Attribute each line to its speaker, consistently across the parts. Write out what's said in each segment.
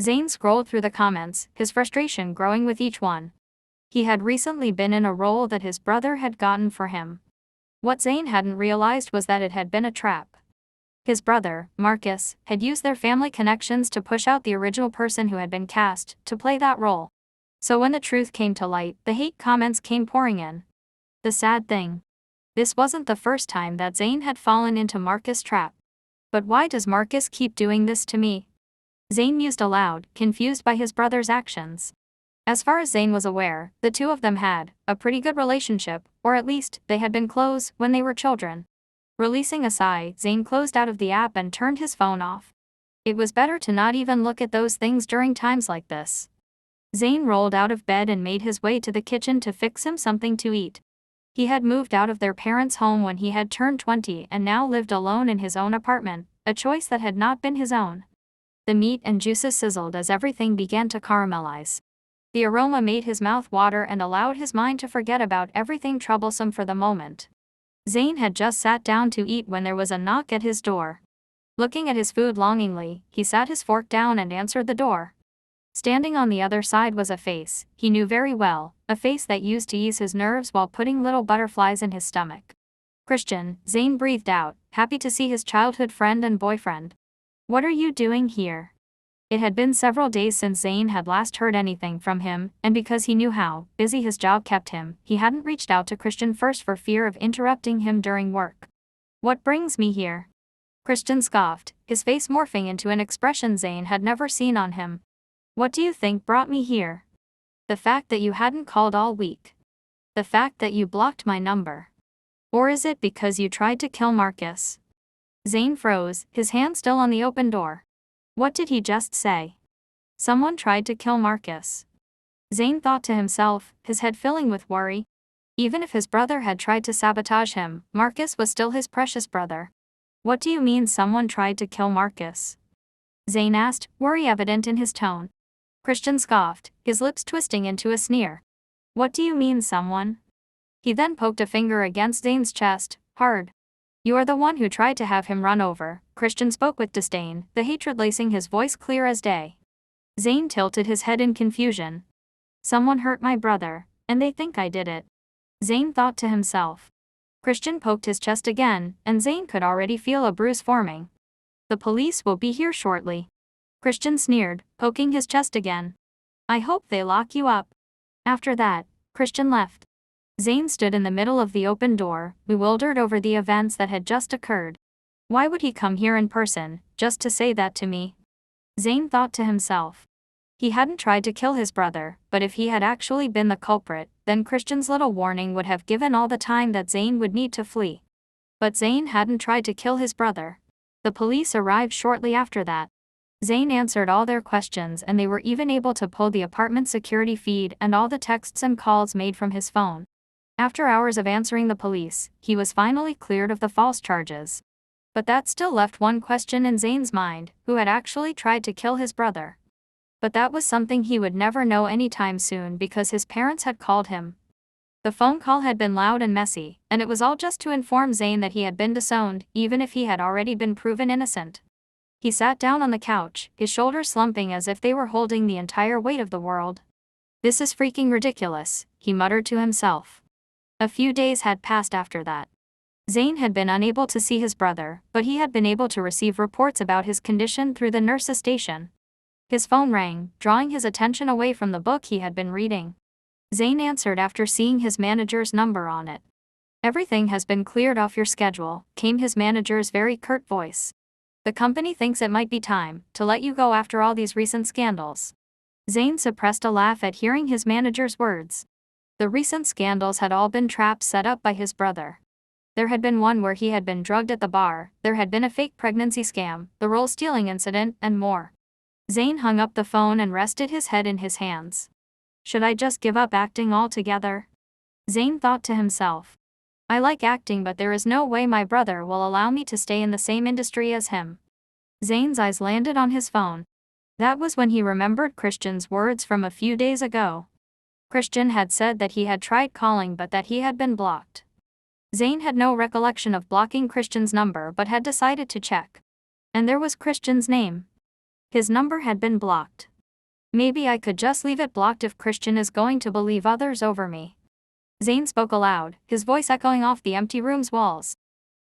Speaker 1: Zayn scrolled through the comments, his frustration growing with each one. He had recently been in a role that his brother had gotten for him. What Zayn hadn't realized was that it had been a trap. His brother, Marcus, had used their family connections to push out the original person who had been cast to play that role. So when the truth came to light, the hate comments came pouring in. The sad thing. This wasn't the first time that Zayn had fallen into Marcus' trap. But why does Marcus keep doing this to me? Zayn mused aloud, confused by his brother's actions. As far as Zayn was aware, the two of them had a pretty good relationship, or at least, they had been close when they were children. Releasing a sigh, Zayn closed out of the app and turned his phone off. It was better to not even look at those things during times like this. Zayn rolled out of bed and made his way to the kitchen to fix him something to eat. He had moved out of their parents' home when he had turned 20 and now lived alone in his own apartment, a choice that had not been his own. The meat and juices sizzled as everything began to caramelize. The aroma made his mouth water and allowed his mind to forget about everything troublesome for the moment. Zayn had just sat down to eat when there was a knock at his door. Looking at his food longingly, he sat his fork down and answered the door. Standing on the other side was a face he knew very well, a face that used to ease his nerves while putting little butterflies in his stomach. Christian, Zayn breathed out, happy to see his childhood friend and boyfriend. What are you doing here? It had been several days since Zayn had last heard anything from him, and because he knew how busy his job kept him, he hadn't reached out to Christian first for fear of interrupting him during work. What brings me here? Christian scoffed, his face morphing into an expression Zayn had never seen on him. What do you think brought me here? The fact that you hadn't called all week. The fact that you blocked my number. Or is it because you tried to kill Marcus? Zayn froze, his hand still on the open door. What did he just say? Someone tried to kill Marcus. Zayn thought to himself, his head filling with worry. Even if his brother had tried to sabotage him, Marcus was still his precious brother. What do you mean someone tried to kill Marcus? Zayn asked, worry evident in his tone. Christian scoffed, his lips twisting into a sneer. What do you mean someone? He then poked a finger against Zayn's chest, hard. You are the one who tried to have him run over, Christian spoke with disdain, the hatred lacing his voice clear as day. Zayn tilted his head in confusion. Someone hurt my brother, and they think I did it. Zayn thought to himself. Christian poked his chest again, and Zayn could already feel a bruise forming. The police will be here shortly. Christian sneered, poking his chest again. I hope they lock you up. After that, Christian left. Zayn stood in the middle of the open door, bewildered over the events that had just occurred. Why would he come here in person, just to say that to me? Zayn thought to himself. He hadn't tried to kill his brother, but if he had actually been the culprit, then Christian's little warning would have given all the time that Zayn would need to flee. But Zayn hadn't tried to kill his brother. The police arrived shortly after that. Zayn answered all their questions and they were even able to pull the apartment security feed and all the texts and calls made from his phone. After hours of answering the police, he was finally cleared of the false charges. But that still left one question in Zayn's mind, who had actually tried to kill his brother? But that was something he would never know anytime soon because his parents had called him. The phone call had been loud and messy, and it was all just to inform Zayn that he had been disowned, even if he had already been proven innocent. He sat down on the couch, his shoulders slumping as if they were holding the entire weight of the world. This is freaking ridiculous, he muttered to himself. A few days had passed after that. Zayn had been unable to see his brother, but he had been able to receive reports about his condition through the nurse's station. His phone rang, drawing his attention away from the book he had been reading. Zayn answered after seeing his manager's number on it. Everything has been cleared off your schedule, came his manager's very curt voice. The company thinks it might be time to let you go after all these recent scandals. Zayn suppressed a laugh at hearing his manager's words. The recent scandals had all been traps set up by his brother. There had been one where he had been drugged at the bar, there had been a fake pregnancy scam, the roll stealing incident, and more. Zayn hung up the phone and rested his head in his hands. Should I just give up acting altogether? Zayn thought to himself. I like acting, but there is no way my brother will allow me to stay in the same industry as him. Zayn's eyes landed on his phone. That was when he remembered Christian's words from a few days ago. Christian had said that he had tried calling but that he had been blocked. Zayn had no recollection of blocking Christian's number but had decided to check. And there was Christian's name. His number had been blocked. Maybe I could just leave it blocked if Christian is going to believe others over me. Zane spoke aloud, his voice echoing off the empty room's walls.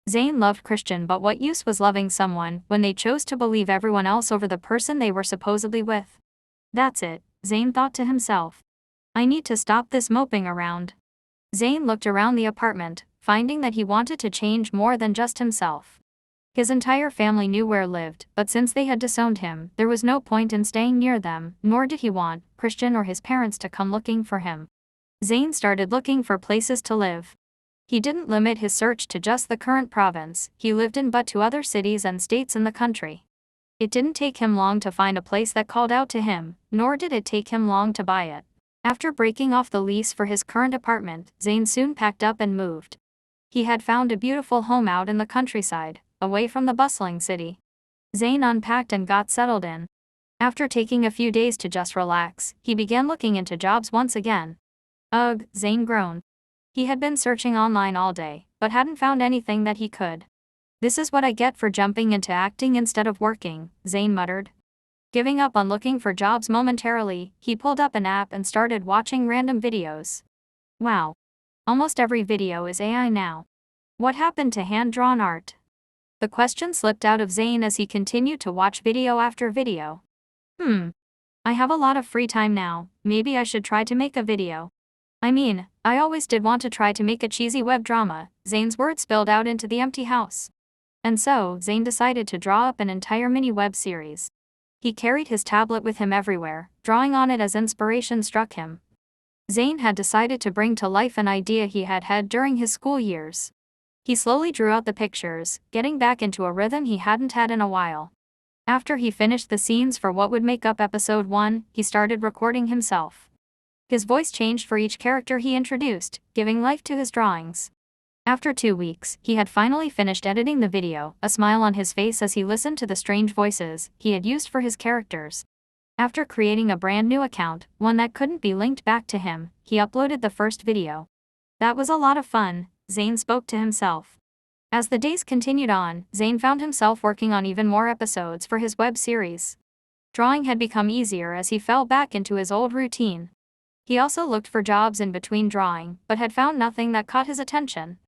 Speaker 1: Zane loved Christian, but what use was loving someone when they chose to believe everyone else over the person they were supposedly with? That's it, Zane thought to himself. I need to stop this moping around. Zane looked around the apartment, finding that he wanted to change more than just himself. His entire family knew where lived, but since they had disowned him, there was no point in staying near them, nor did he want Christian or his parents to come looking for him. Zane started looking for places to live. He didn't limit his search to just the current province he lived in but to other cities and states in the country. It didn't take him long to find a place that called out to him, nor did it take him long to buy it. After breaking off the lease for his current apartment, Zane soon packed up and moved. He had found a beautiful home out in the countryside, away from the bustling city. Zane unpacked and got settled in. After taking a few days to just relax, he began looking into jobs once again. Ugh, Zane groaned. He had been searching online all day, but hadn't found anything that he could. This is what I get for jumping into acting instead of working, Zane muttered. Giving up on looking for jobs momentarily, he pulled up an app and started watching random videos. Wow. Almost every video is AI now. What happened to hand-drawn art? The question slipped out of Zane as he continued to watch video after video. I have a lot of free time now, maybe I should try to make a video. I mean, I always did want to try to make a cheesy web drama, Zane's words spilled out into the empty house. And so, Zane decided to draw up an entire mini web series. He carried his tablet with him everywhere, drawing on it as inspiration struck him. Zane had decided to bring to life an idea he had had during his school years. He slowly drew out the pictures, getting back into a rhythm he hadn't had in a while. After he finished the scenes for what would make up episode 1, he started recording himself. His voice changed for each character he introduced, giving life to his drawings. After 2 weeks, he had finally finished editing the video, a smile on his face as he listened to the strange voices he had used for his characters. After creating a brand new account, one that couldn't be linked back to him, he uploaded the first video. That was a lot of fun, Zane spoke to himself. As the days continued on, Zane found himself working on even more episodes for his web series. Drawing had become easier as he fell back into his old routine. He also looked for jobs in between drawing, but had found nothing that caught his attention.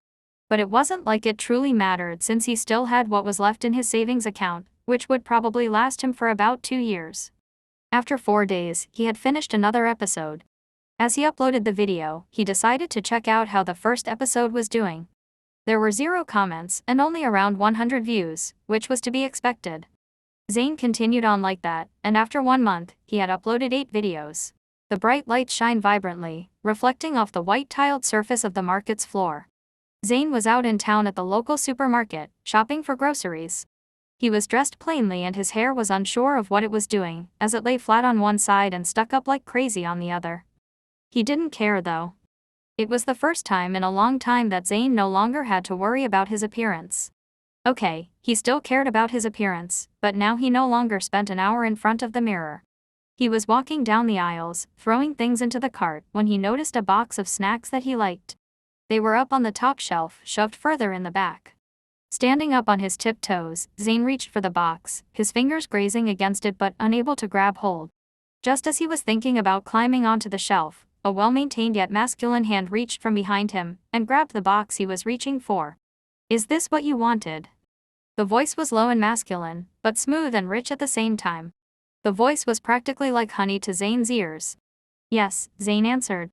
Speaker 1: But it wasn't like it truly mattered since he still had what was left in his savings account, which would probably last him for about 2 years. After 4 days, he had finished another episode. As he uploaded the video, he decided to check out how the first episode was doing. There were 0 comments and only around 100 views, which was to be expected. Zane continued on like that, and after 1 month, he had uploaded 8 videos. The bright lights shine vibrantly, reflecting off the white tiled surface of the market's floor. Zane was out in town at the local supermarket, shopping for groceries. He was dressed plainly and his hair was unsure of what it was doing, as it lay flat on one side and stuck up like crazy on the other. He didn't care though. It was the first time in a long time that Zane no longer had to worry about his appearance. Okay, he still cared about his appearance, but now he no longer spent an hour in front of the mirror. He was walking down the aisles, throwing things into the cart, when he noticed a box of snacks that he liked. They were up on the top shelf, shoved further in the back. Standing up on his tiptoes, Zane reached for the box, his fingers grazing against it but unable to grab hold. Just as he was thinking about climbing onto the shelf, a well-maintained yet masculine hand reached from behind him and grabbed the box he was reaching for. "Is this what you wanted?" The voice was low and masculine, but smooth and rich at the same time. The voice was practically like honey to Zane's ears. "Yes," Zane answered.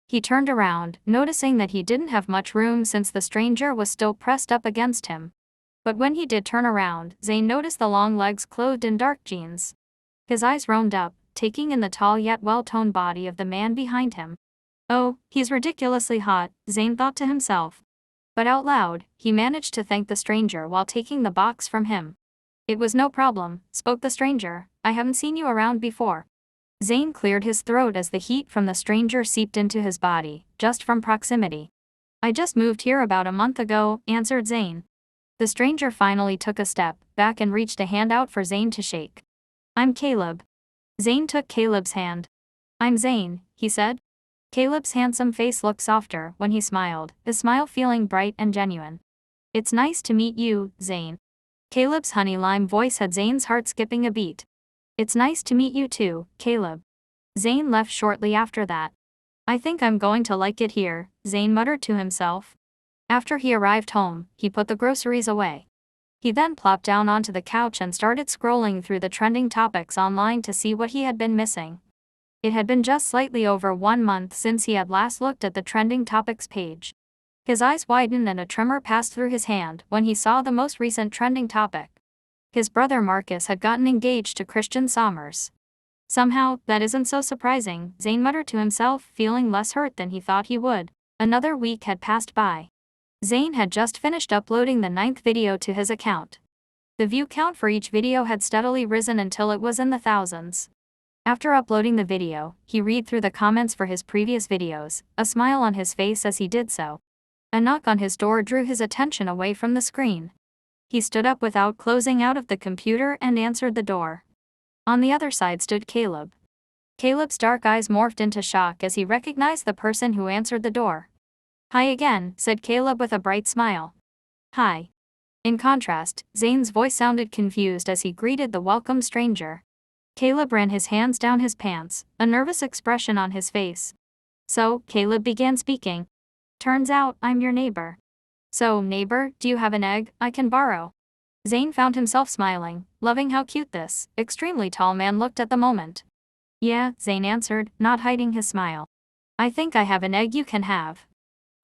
Speaker 1: He turned around, noticing that he didn't have much room since the stranger was still pressed up against him. But when he did turn around, Zane noticed the long legs clothed in dark jeans. His eyes roamed up, taking in the tall yet well-toned body of the man behind him. "Oh, he's ridiculously hot," Zane thought to himself. But out loud, he managed to thank the stranger while taking the box from him. "It was no problem," spoke the stranger. "I haven't seen you around before." Zane cleared his throat as the heat from the stranger seeped into his body, just from proximity. "I just moved here about a month ago," answered Zane. The stranger finally took a step back and reached a hand out for Zane to shake. "I'm Caleb." Zane took Caleb's hand. "I'm Zane," he said. Caleb's handsome face looked softer when he smiled, his smile feeling bright and genuine. "It's nice to meet you, Zane." Caleb's honey lime voice had Zane's heart skipping a beat. "It's nice to meet you too, Caleb." Zayn left shortly after that. I think I'm going to like it here, Zayn muttered to himself. After he arrived home, he put the groceries away. He then plopped down onto the couch and started scrolling through the trending topics online to see what he had been missing. It had been just slightly over 1 month since he had last looked at the trending topics page. His eyes widened and a tremor passed through his hand when he saw the most recent trending topic. His brother Marcus had gotten engaged to Christian Sommers. Somehow, that isn't so surprising, Zayn muttered to himself, feeling less hurt than he thought he would. Another week had passed by. Zayn had just finished uploading the 9th video to his account. The view count for each video had steadily risen until it was in the thousands. After uploading the video, he read through the comments for his previous videos, a smile on his face as he did so. A knock on his door drew his attention away from the screen. He stood up without closing out of the computer and answered the door. On the other side stood Caleb. Caleb's dark eyes morphed into shock as he recognized the person who answered the door. "Hi again," said Caleb with a bright smile. "Hi." In contrast, Zayn's voice sounded confused as he greeted the welcome stranger. Caleb ran his hands down his pants, a nervous expression on his face. "So," Caleb began speaking. "Turns out, I'm your neighbor." "So, neighbor, do you have an egg I can borrow?" Zayn found himself smiling, loving how cute this extremely tall man looked at the moment. "Yeah," Zayn answered, not hiding his smile. "I think I have an egg you can have."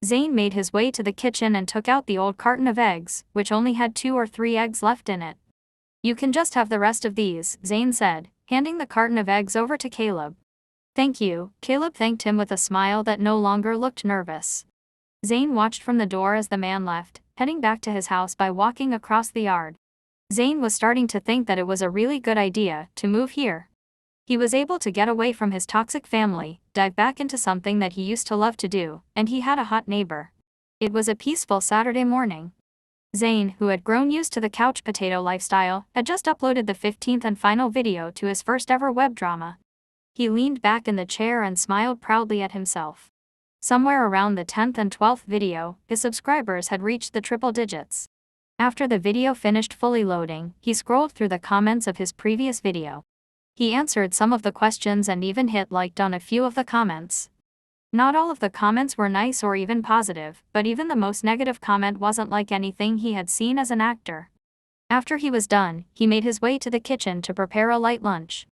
Speaker 1: Zayn made his way to the kitchen and took out the old carton of eggs, which only had 2 or 3 eggs left in it. "You can just have the rest of these," Zayn said, handing the carton of eggs over to Caleb. "Thank you," Caleb thanked him with a smile that no longer looked nervous. Zayn watched from the door as the man left, heading back to his house by walking across the yard. Zayn was starting to think that it was a really good idea to move here. He was able to get away from his toxic family, dive back into something that he used to love to do, and he had a hot neighbor. It was a peaceful Saturday morning. Zayn, who had grown used to the couch potato lifestyle, had just uploaded the 15th and final video to his first ever web drama. He leaned back in the chair and smiled proudly at himself. Somewhere around the 10th and 12th video, his subscribers had reached the triple digits. After the video finished fully loading, he scrolled through the comments of his previous video. He answered some of the questions and even hit liked on a few of the comments. Not all of the comments were nice or even positive, but even the most negative comment wasn't like anything he had seen as an actor. After he was done, he made his way to the kitchen to prepare a light lunch.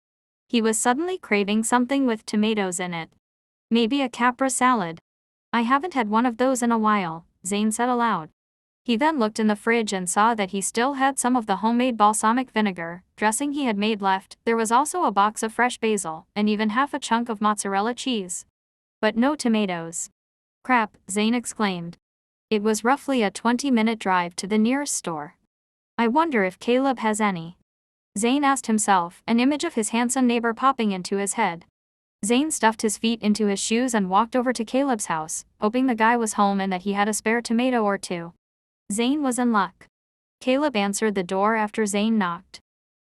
Speaker 1: He was suddenly craving something with tomatoes in it. Maybe a Capra salad. "I haven't had one of those in a while," Zayn said aloud. He then looked in the fridge and saw that he still had some of the homemade balsamic vinegar dressing he had made left. There was also a box of fresh basil, and even half a chunk of mozzarella cheese. But no tomatoes. "Crap," Zayn exclaimed. It was roughly a 20-minute drive to the nearest store. "I wonder if Caleb has any." Zayn asked himself, an image of his handsome neighbor popping into his head. Zayn stuffed his feet into his shoes and walked over to Caleb's house, hoping the guy was home and that he had a spare tomato or two. Zayn was in luck. Caleb answered the door after Zayn knocked.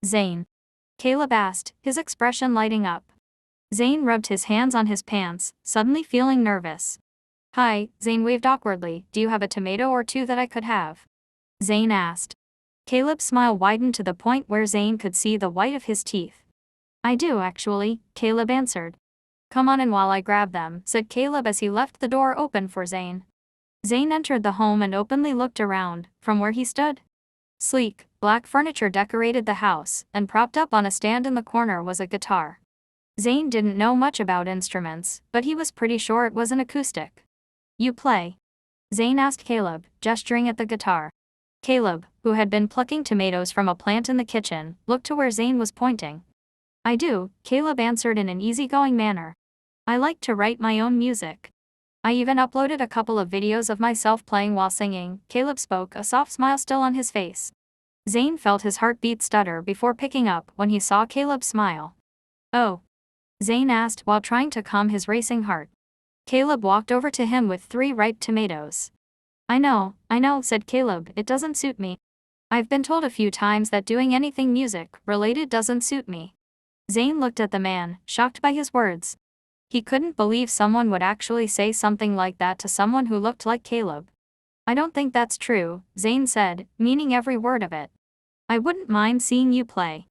Speaker 1: "Zayn?" Caleb asked, his expression lighting up. Zayn rubbed his hands on his pants, suddenly feeling nervous. "Hi," Zayn waved awkwardly. "Do you have a tomato or two that I could have?" Zayn asked. Caleb's smile widened to the point where Zayn could see the white of his teeth. "I do actually," Caleb answered. "Come on in while I grab them," said Caleb as he left the door open for Zayn. Zayn entered the home and openly looked around, from where he stood. Sleek, black furniture decorated the house, and propped up on a stand in the corner was a guitar. Zayn didn't know much about instruments, but he was pretty sure it was an acoustic. "You play?" Zayn asked Caleb, gesturing at the guitar. Caleb, who had been plucking tomatoes from a plant in the kitchen, looked to where Zayn was pointing. "I do," Caleb answered in an easygoing manner. "I like to write my own music. I even uploaded a couple of videos of myself playing while singing," Caleb spoke, a soft smile still on his face. Zayn felt his heartbeat stutter before picking up when he saw Caleb smile. "Oh?" Zayn asked while trying to calm his racing heart. Caleb walked over to him with 3 ripe tomatoes. I know," said Caleb, "it doesn't suit me. I've been told a few times that doing anything music-related doesn't suit me." Zayn looked at the man, shocked by his words. He couldn't believe someone would actually say something like that to someone who looked like Caleb. "I don't think that's true," Zayn said, meaning every word of it. "I wouldn't mind seeing you play."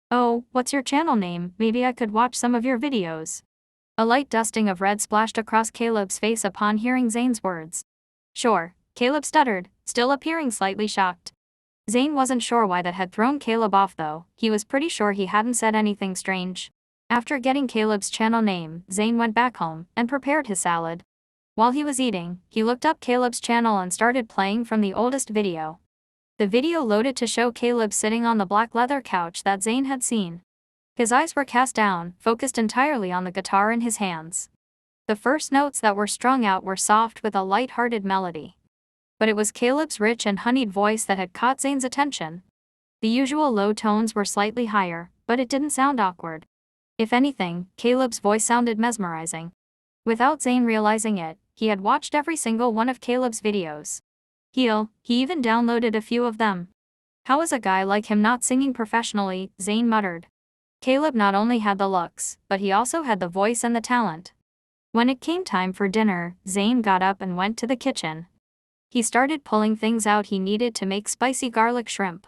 Speaker 1: "Oh, what's your channel name? Maybe I could watch some of your videos." A light dusting of red splashed across Caleb's face upon hearing Zane's words. Sure, Caleb stuttered, still appearing slightly shocked. Zane wasn't sure why that had thrown Caleb off though, he was pretty sure he hadn't said anything strange. After getting Caleb's channel name, Zane went back home and prepared his salad. While he was eating, he looked up Caleb's channel and started playing from the oldest video. The video loaded to show Caleb sitting on the black leather couch that Zane had seen. His eyes were cast down, focused entirely on the guitar in his hands. The first notes that were strung out were soft with a light-hearted melody. But it was Caleb's rich and honeyed voice that had caught Zane's attention. The usual low tones were slightly higher, but it didn't sound awkward. If anything, Caleb's voice sounded mesmerizing. Without Zane realizing it, he had watched every single one of Caleb's videos. He even downloaded a few of them. How is a guy like him not singing professionally? Zane muttered. Caleb not only had the looks, but he also had the voice and the talent. When it came time for dinner, Zane got up and went to the kitchen. He started pulling things out he needed to make spicy garlic shrimp.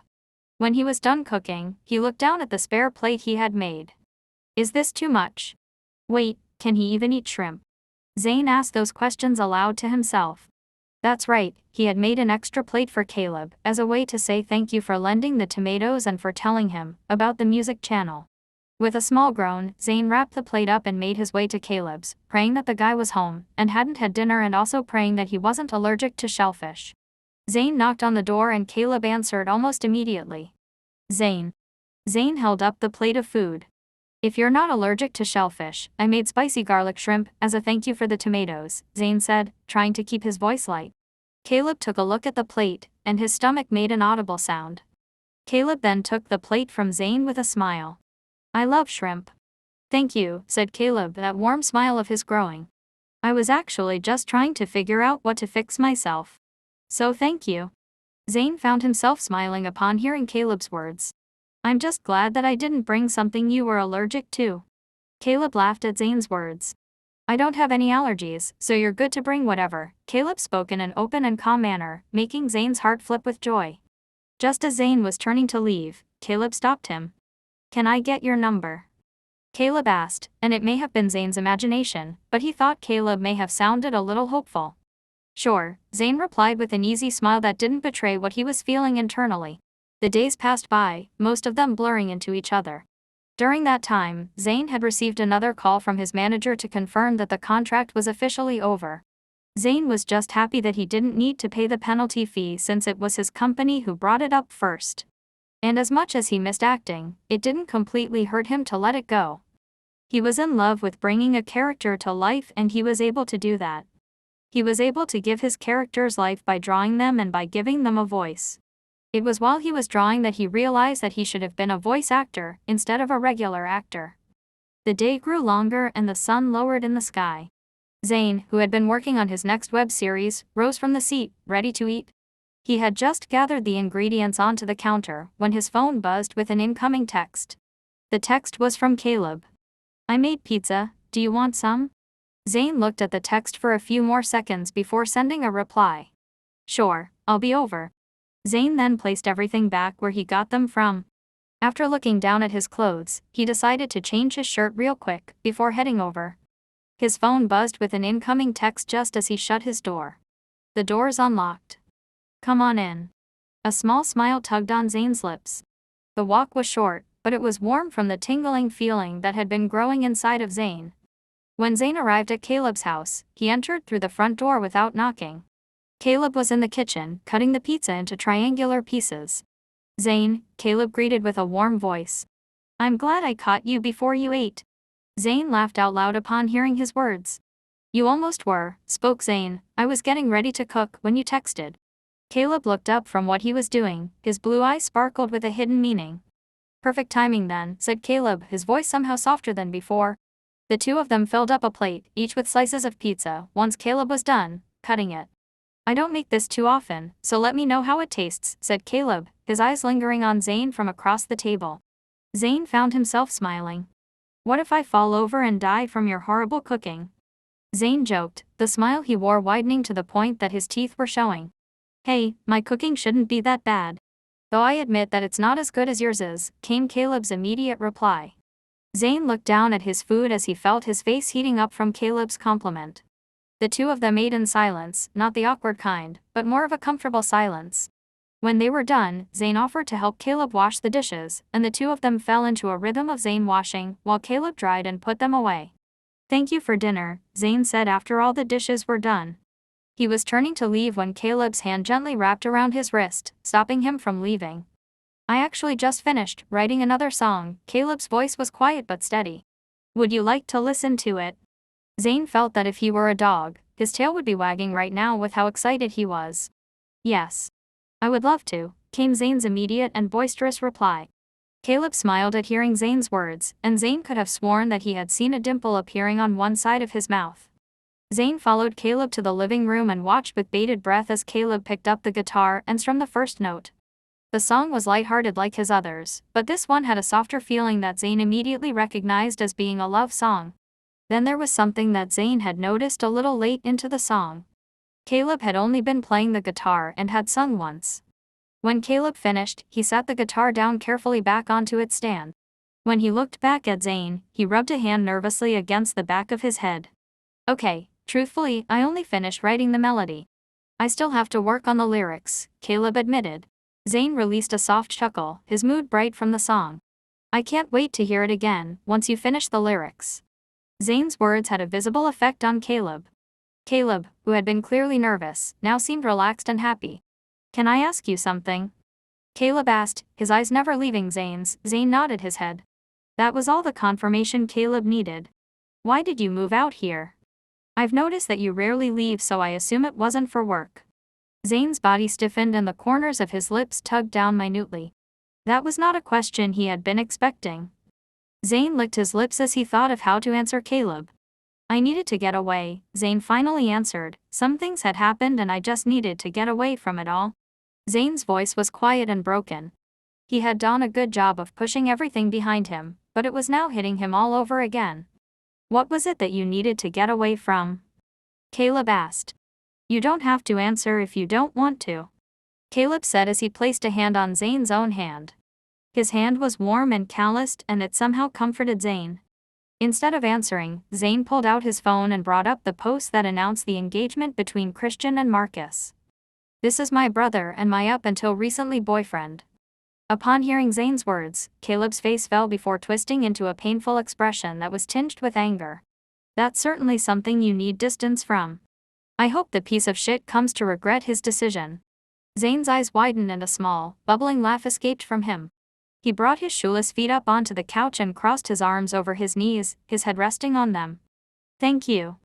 Speaker 1: When he was done cooking, he looked down at the spare plate he had made. Is this too much? Wait, can he even eat shrimp? Zane asked those questions aloud to himself. That's right, he had made an extra plate for Caleb, as a way to say thank you for lending the tomatoes and for telling him about the music channel. With a small groan, Zane wrapped the plate up and made his way to Caleb's, praying that the guy was home and hadn't had dinner and also praying that he wasn't allergic to shellfish. Zane knocked on the door and Caleb answered almost immediately. Zane. Zane held up the plate of food. If you're not allergic to shellfish, I made spicy garlic shrimp as a thank you for the tomatoes, Zane said, trying to keep his voice light. Caleb took a look at the plate, and his stomach made an audible sound. Caleb then took the plate from Zane with a smile. I love shrimp. Thank you, said Caleb, that warm smile of his growing. I was actually just trying to figure out what to fix myself. So thank you. Zane found himself smiling upon hearing Caleb's words. I'm just glad that I didn't bring something you were allergic to. Caleb laughed at Zane's words. I don't have any allergies, so you're good to bring whatever. Caleb spoke in an open and calm manner, making Zane's heart flip with joy. Just as Zane was turning to leave, Caleb stopped him. Can I get your number? Caleb asked, and it may have been Zane's imagination, but he thought Caleb may have sounded a little hopeful. Sure, Zane replied with an easy smile that didn't betray what he was feeling internally. The days passed by, most of them blurring into each other. During that time, Zane had received another call from his manager to confirm that the contract was officially over. Zane was just happy that he didn't need to pay the penalty fee since it was his company who brought it up first. And as much as he missed acting, it didn't completely hurt him to let it go. He was in love with bringing a character to life and he was able to do that. He was able to give his characters life by drawing them and by giving them a voice. It was while he was drawing that he realized that he should have been a voice actor instead of a regular actor. The day grew longer and the sun lowered in the sky. Zane, who had been working on his next web series, rose from the seat, ready to eat. He had just gathered the ingredients onto the counter when his phone buzzed with an incoming text. The text was from Caleb. I made pizza, do you want some? Zane looked at the text for a few more seconds before sending a reply. Sure, I'll be over. Zane then placed everything back where he got them from. After looking down at his clothes, he decided to change his shirt real quick before heading over. His phone buzzed with an incoming text just as he shut his door. The door's unlocked. Come on in. A small smile tugged on Zane's lips. The walk was short, but it was warm from the tingling feeling that had been growing inside of Zane. When Zane arrived at Caleb's house, he entered through the front door without knocking. Caleb was in the kitchen, cutting the pizza into triangular pieces. Zane, Caleb greeted with a warm voice. I'm glad I caught you before you ate. Zane laughed out loud upon hearing his words. You almost were, spoke Zane. I was getting ready to cook when you texted. Caleb looked up from what he was doing, his blue eyes sparkled with a hidden meaning. Perfect timing then, said Caleb, his voice somehow softer than before. The two of them filled up a plate, each with slices of pizza, once Caleb was done cutting it. I don't make this too often, so let me know how it tastes, said Caleb, his eyes lingering on Zane from across the table. Zane found himself smiling. What if I fall over and die from your horrible cooking? Zane joked, the smile he wore widening to the point that his teeth were showing. Hey, my cooking shouldn't be that bad. Though I admit that it's not as good as yours is, came Caleb's immediate reply. Zane looked down at his food as he felt his face heating up from Caleb's compliment. The two of them ate in silence, not the awkward kind, but more of a comfortable silence. When they were done, Zane offered to help Caleb wash the dishes, and the two of them fell into a rhythm of Zane washing, while Caleb dried and put them away. "Thank you for dinner," Zane said after all the dishes were done. He was turning to leave when Caleb's hand gently wrapped around his wrist, stopping him from leaving. "I actually just finished writing another song." Caleb's voice was quiet but steady. "Would you like to listen to it?" Zane felt that if he were a dog, his tail would be wagging right now with how excited he was. "Yes. I would love to," came Zane's immediate and boisterous reply. Caleb smiled at hearing Zane's words, and Zane could have sworn that he had seen a dimple appearing on one side of his mouth. Zane followed Caleb to the living room and watched with bated breath as Caleb picked up the guitar and strummed the first note. The song was lighthearted like his others, but this one had a softer feeling that Zane immediately recognized as being a love song. Then there was something that Zane had noticed a little late into the song. Caleb had only been playing the guitar and had sung once. When Caleb finished, he sat the guitar down carefully back onto its stand. When he looked back at Zane, he rubbed a hand nervously against the back of his head. "Okay, truthfully, I only finished writing the melody. I still have to work on the lyrics," Caleb admitted. Zane released a soft chuckle, his mood bright from the song. "I can't wait to hear it again, once you finish the lyrics." Zane's words had a visible effect on Caleb. Caleb, who had been clearly nervous, now seemed relaxed and happy. "Can I ask you something?" Caleb asked, his eyes never leaving Zane's. Zane nodded his head. That was all the confirmation Caleb needed. "Why did you move out here? I've noticed that you rarely leave, so I assume it wasn't for work." Zane's body stiffened and the corners of his lips tugged down minutely. That was not a question he had been expecting. Zane licked his lips as he thought of how to answer Caleb. "I needed to get away," Zane finally answered. "Some things had happened and I just needed to get away from it all." Zane's voice was quiet and broken. He had done a good job of pushing everything behind him, but it was now hitting him all over again. "What was it that you needed to get away from?" Caleb asked. "You don't have to answer if you don't want to," Caleb said as he placed a hand on Zane's own hand. His hand was warm and calloused, and it somehow comforted Zane. Instead of answering, Zane pulled out his phone and brought up the post that announced the engagement between Christian and Marcus. "This is my brother and my up-until-recently boyfriend." Upon hearing Zane's words, Caleb's face fell before twisting into a painful expression that was tinged with anger. "That's certainly something you need distance from. I hope the piece of shit comes to regret his decision." Zane's eyes widened and a small, bubbling laugh escaped from him. He brought his shoeless feet up onto the couch and crossed his arms over his knees, his head resting on them. "Thank you.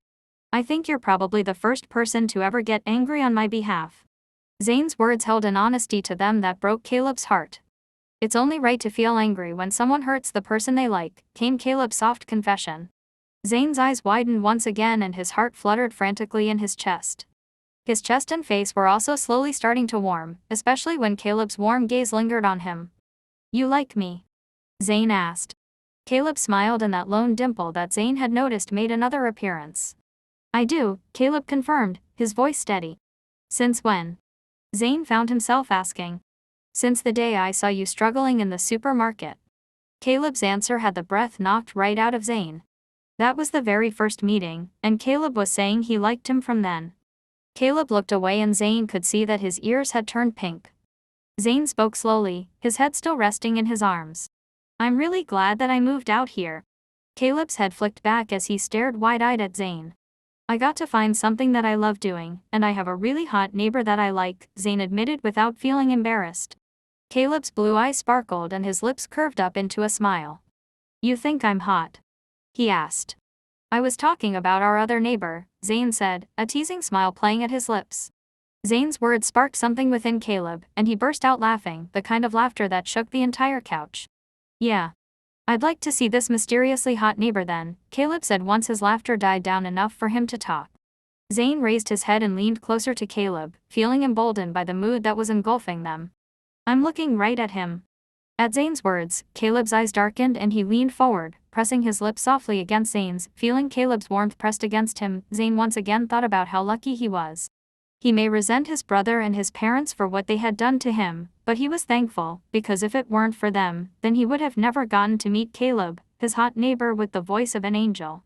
Speaker 1: I think you're probably the first person to ever get angry on my behalf." Zane's words held an honesty to them that broke Caleb's heart. "It's only right to feel angry when someone hurts the person they like," came Caleb's soft confession. Zane's eyes widened once again and his heart fluttered frantically in his chest. His chest and face were also slowly starting to warm, especially when Caleb's warm gaze lingered on him. "You like me?" Zane asked. Caleb smiled and that lone dimple that Zane had noticed made another appearance. "I do," Caleb confirmed, his voice steady. "Since when?" Zane found himself asking. "Since the day I saw you struggling in the supermarket." Caleb's answer had the breath knocked right out of Zane. That was the very first meeting, and Caleb was saying he liked him from then. Caleb looked away and Zane could see that his ears had turned pink. Zane spoke slowly, his head still resting in his arms. "I'm really glad that I moved out here." Caleb's head flicked back as he stared wide-eyed at Zane. "I got to find something that I love doing, and I have a really hot neighbor that I like," Zane admitted without feeling embarrassed. Caleb's blue eyes sparkled and his lips curved up into a smile. "You think I'm hot?" he asked. "I was talking about our other neighbor," Zane said, a teasing smile playing at his lips. Zane's words sparked something within Caleb, and he burst out laughing, the kind of laughter that shook the entire couch. "Yeah. I'd like to see this mysteriously hot neighbor then," Caleb said once his laughter died down enough for him to talk. Zane raised his head and leaned closer to Caleb, feeling emboldened by the mood that was engulfing them. "I'm looking right at him." At Zane's words, Caleb's eyes darkened and he leaned forward, pressing his lips softly against Zane's. Feeling Caleb's warmth pressed against him, Zane once again thought about how lucky he was. He may resent his brother and his parents for what they had done to him, but he was thankful, because if it weren't for them, then he would have never gotten to meet Caleb, his hot neighbor with the voice of an angel.